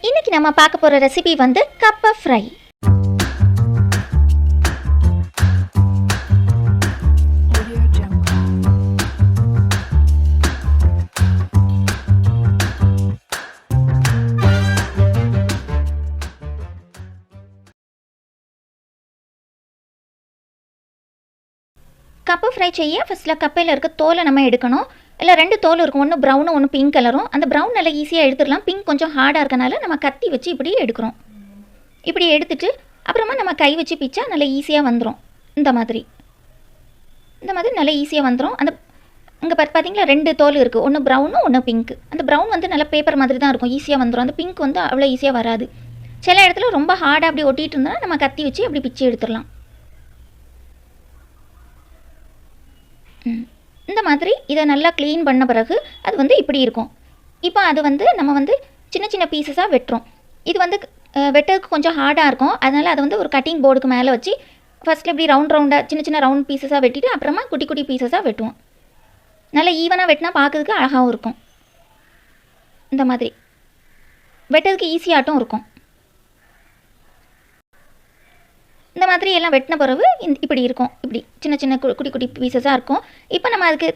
இன்றைக்கி நம்ம பார்க்க போகிற ரெசிபி வந்து கப்பா ஃப்ரை. கப்பா ஃப்ரை செய்ய ஃபஸ்ட்டில் கப்பையில் இருக்க தோலை நம்ம எடுக்கணும். இல்லை 2 தோல் இருக்கும், ஒன்று ப்ரௌனும் ஒன்று பிங்க் கலரும். அந்த ப்ரௌன் நல்லா ஈஸியாக எடுத்துடலாம். பிங்க் கொஞ்சம் ஹார்டாக இருக்கனால நம்ம கத்தி வச்சு இப்படி எடுக்கிறோம். இப்படி எடுத்துட்டு அப்புறமா நம்ம கை வச்சு பிச்சா நல்லா ஈஸியாக வந்துடும். இந்த மாதிரி நல்லா ஈஸியாக வந்துடும். அந்த இங்கே பார்த்தீங்களா 2 தோல் இருக்குது, ஒன்று ப்ரௌனும் ஒன்று பிங்க். அந்த ப்ரௌன் வந்து நல்லா பேப்பர் மாதிரி தான் இருக்கும், ஈஸியாக வந்துடும். அந்த பிங்க் வந்து அவ்வளோ ஈஸியாக வராது. சில இடத்துல ரொம்ப ஹார்டாக அப்படி ஒட்டிகிட்டு இருந்தோன்னா நம்ம கத்தி வச்சு அப்படி பிச்சு எடுத்துடலாம். இந்த மாதிரி இதை நல்லா க்ளீன் பண்ண பிறகு அது வந்து இப்படி இருக்கும். இப்போ அது வந்து நம்ம வந்து சின்ன சின்ன பீசஸாக வெட்டுறோம். இது வந்து வெட்டுறதுக்கு கொஞ்சம் ஹார்டாக இருக்கும், அதனால் அதை வந்து ஒரு கட்டிங் போர்டுக்கு மேலே வச்சு ஃபஸ்ட்டில் இப்படி ரவுண்டாக சின்ன சின்ன ரவுண்ட் பீசஸாக வெட்டிட்டு அப்புறமா குட்டி குட்டி பீசஸாக வெட்டுவோம். நல்லா ஈவனாக வெட்டினா பார்க்கறதுக்கு அழகாகவும் இருக்கும். இந்த மாதிரி வெட்டுறதுக்கு ஈஸியாகட்டும் இருக்கும். இந்த மாதிரி எல்லாம் வெட்டின பிறகு இப்படி இருக்கும். இப்படி சின்ன சின்ன குட்டி குட்டி பீசஸாக இருக்கும். இப்போ நம்ம அதுக்கு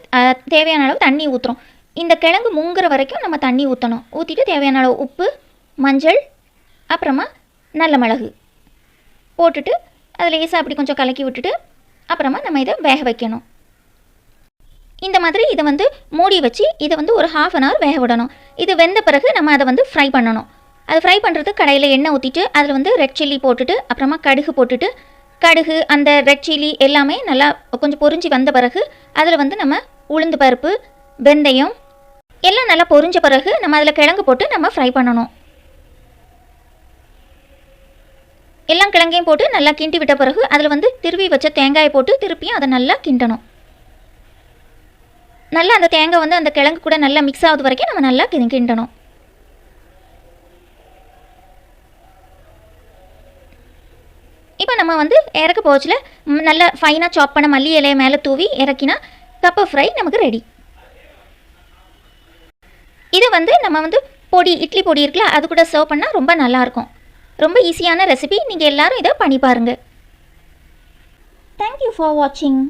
தேவையான அளவு தண்ணி ஊற்றுறோம். இந்த கிழங்கு முங்குற வரைக்கும் நம்ம தண்ணி ஊற்றணும். ஊற்றிட்டு தேவையான அளவு உப்பு, மஞ்சள், அப்புறமா நல்ல மிளகு போட்டுட்டு அதில் லேசாக அப்படி கொஞ்சம் கலக்கி விட்டுட்டு அப்புறமா நம்ம இதை வேக வைக்கணும். இந்த மாதிரி இதை வந்து மூடி வச்சு இதை வந்து ஒரு 1/2 அன் ஹவர் வேக விடணும். இது வெந்த பிறகு நம்ம அதை வந்து ஃப்ரை பண்ணணும். அது ஃப்ரை பண்ணுறது கடையில் எண்ணெய் ஊற்றிட்டு அதில் வந்து ரெட் சில்லி போட்டுட்டு அப்புறமா கடுகு போட்டுட்டு கடுகு அந்த ரெட் சில்லி எல்லாமே நல்லா கொஞ்சம் பொரிஞ்சு வந்த பிறகு அதில் வந்து நம்ம உளுந்து பருப்பு, வெந்தயம் எல்லாம் நல்லா பொரிஞ்ச பிறகு நம்ம அதில் கிழங்கு போட்டு நம்ம ஃப்ரை பண்ணணும். எல்லாம் கிழங்கையும் போட்டு நல்லா கிண்டி விட்ட பிறகு அதில் வந்து திருவி வச்ச தேங்காயை போட்டு திருப்பியும் அதை நல்லா கிண்டணும். நல்லா அந்த தேங்காய் வந்து அந்த கிழங்கு கூட நல்லா மிக்ஸ் ஆகுது வரைக்கும் நம்ம நல்லா கிண்டணும். இப்போ நம்ம வந்து இறக்க போச்சில் நல்லா ஃபைனாக சாப் பண்ண மல்லி இலையை மேலே தூவி இறக்கினா கப்பா ஃப்ரை நமக்கு ரெடி. இதை வந்து நம்ம வந்து பொடி, இட்லி பொடி இருக்குல்ல, அது கூட சர்வ் பண்ணால் ரொம்ப நல்லாயிருக்கும். ரொம்ப ஈஸியான ரெசிபி. நீங்கள் எல்லோரும் இதை பண்ணி பாருங்கள். தேங்க்யூ ஃபார் வாட்சிங்.